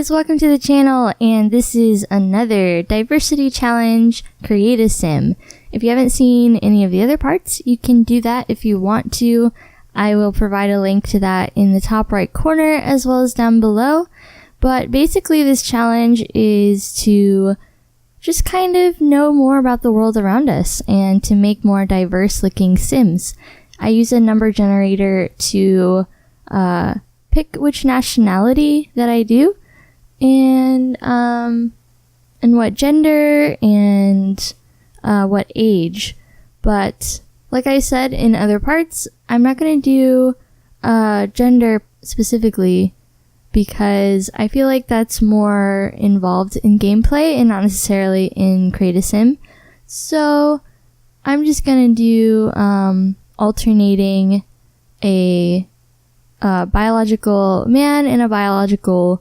guys, welcome to the channel, and this is another diversity challenge, create a sim. If you haven't seen any of the other parts, you can do that if you want to. I will provide a link to that in the top right corner as well as down below. But basically this challenge is to just kind of know more about the world around us and to make more diverse looking sims. I use a number generator to pick which nationality that I do, and what gender and what age. But like I said in other parts, I'm not going to do gender specifically because I feel like that's more involved in gameplay and not necessarily in create a sim. So I'm just going to do alternating a biological man and a biological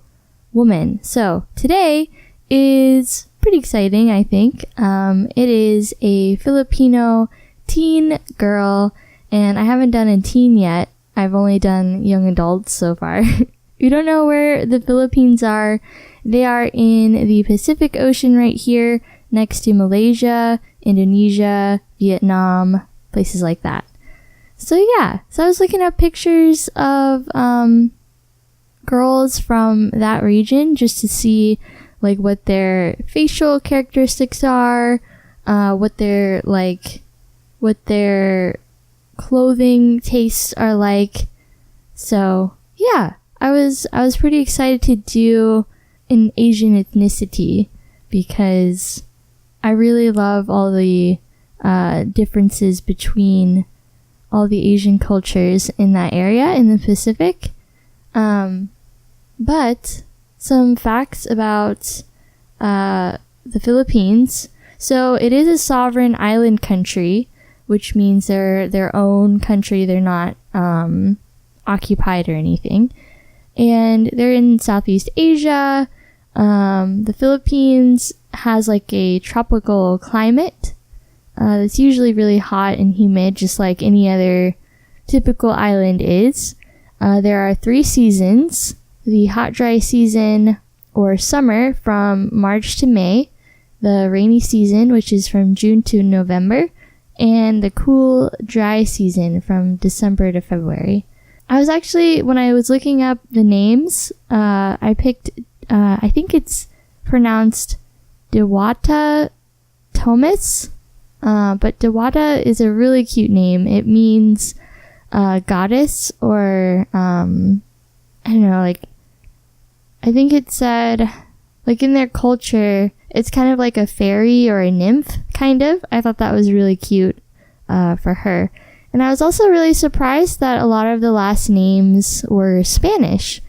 woman. So today is pretty exciting, I think. It is a Filipino teen girl, and I haven't done a teen yet. I've only done young adults so far. You don't know where the Philippines are. They are in the Pacific Ocean right here, next to Malaysia, Indonesia, Vietnam, places like that. So yeah, so I was looking up pictures of girls from that region just to see like what their facial characteristics are, what their clothing tastes are like. So yeah, I was pretty excited to do an Asian ethnicity because I really love all the differences between all the Asian cultures in that area in the Pacific. But some facts about the Philippines. So it is a sovereign island country, which means they're their own country. They're not occupied or anything. And they're in Southeast Asia. The Philippines has like a tropical climate. It's usually really hot and humid, just like any other typical island is. There are 3 seasons: the hot, dry season or summer from March to May, the rainy season, which is from June to November, and the cool, dry season from December to February. I was actually, when I was looking up the names, I picked, I think it's pronounced Dewata Thomas. But Dewata is a really cute name. It means goddess, or I don't know, like I think it said like in their culture it's kind of like a fairy or a nymph kind of. I thought that was really cute for her. And I was also really surprised that a lot of the last names were Spanish.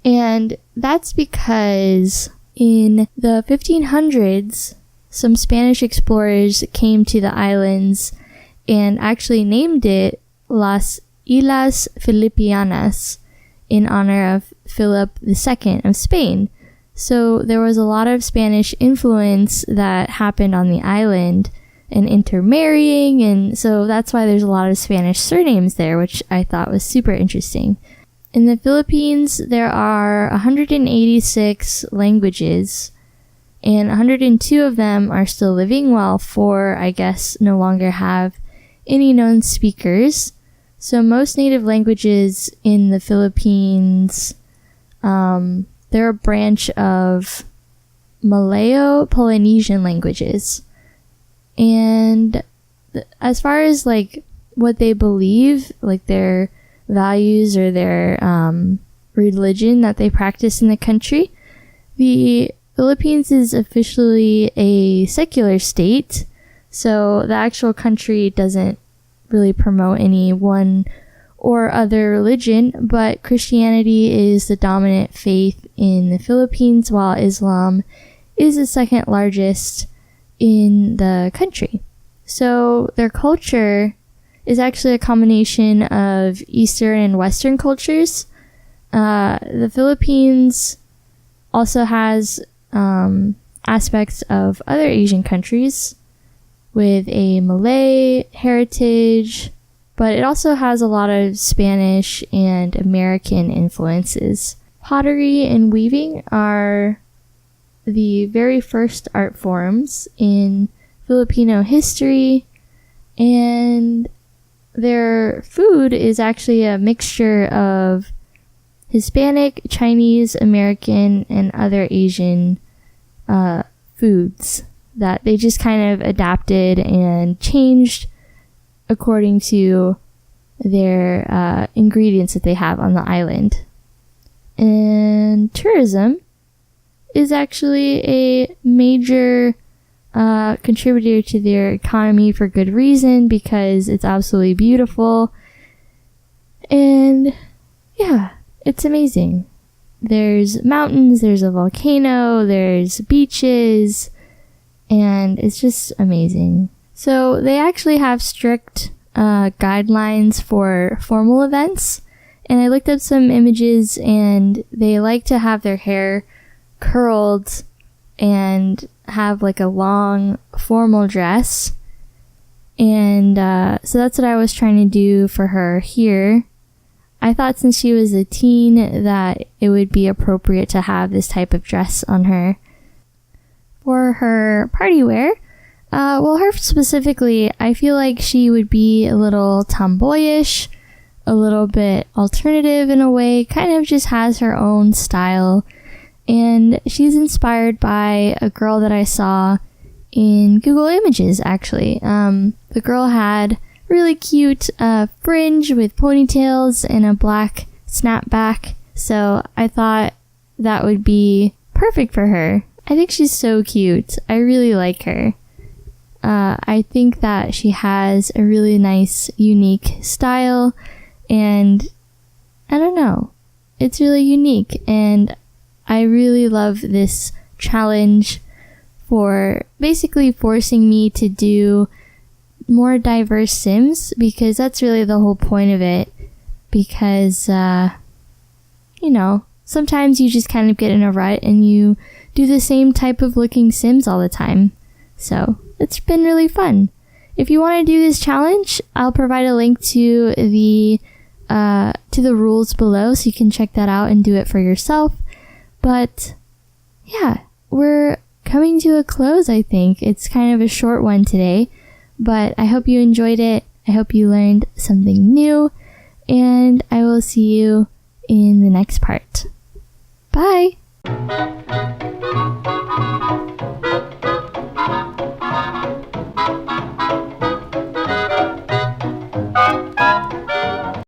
And that's because in the 1500s some Spanish explorers came to the islands and actually named it Las Islas Filipinas in honor of Philip II of Spain. So there was a lot of Spanish influence that happened on the island and intermarrying, and so that's why there's a lot of Spanish surnames there, which I thought was super interesting. In the Philippines, there are 186 languages, and 102 of them are still living, while 4, I guess, no longer have any known speakers. So most native languages in the Philippines, they're a branch of Malayo-Polynesian languages. And as far as like what they believe, like their values or their religion that they practice in the country, the Philippines is officially a secular state, so the actual country doesn't really promote any one or other religion, but Christianity is the dominant faith in the Philippines, while Islam is the second largest in the country. So their culture is actually a combination of Eastern and Western cultures. The Philippines also has aspects of other Asian countries with a Malay heritage, but it also has a lot of Spanish and American influences. Pottery and weaving are the very first art forms in Filipino history, and their food is actually a mixture of Hispanic, Chinese, American, and other Asian foods that they just kind of adapted and changed according to their ingredients that they have on the island. And tourism is actually a major contributor to their economy for good reason, because it's absolutely beautiful. And yeah, it's amazing. There's mountains, there's a volcano, there's beaches, and it's just amazing. So they actually have strict guidelines for formal events. And I looked up some images, and they like to have their hair curled and have like a long formal dress. And so that's what I was trying to do for her here. I thought since she was a teen that it would be appropriate to have this type of dress on her. For her party wear, well, her specifically, I feel like she would be a little tomboyish, a little bit alternative in a way, kind of just has her own style. And she's inspired by a girl that I saw in Google Images, actually. The girl had really cute fringe with ponytails and a black snapback, so I thought that would be perfect for her. I think she's so cute. I really like her. I think that she has a really nice, unique style, and I don't know, it's really unique, and I really love this challenge for basically forcing me to do more diverse Sims, because that's really the whole point of it. Because, you know, sometimes you just kind of get in a rut and you do the same type of looking Sims all the time. So it's been really fun. If you want to do this challenge, I'll provide a link to the rules below, so you can check that out and do it for yourself. But yeah, we're coming to a close, I think. It's kind of a short one today, but I hope you enjoyed it. I hope you learned something new, and I will see you in the next part. Bye!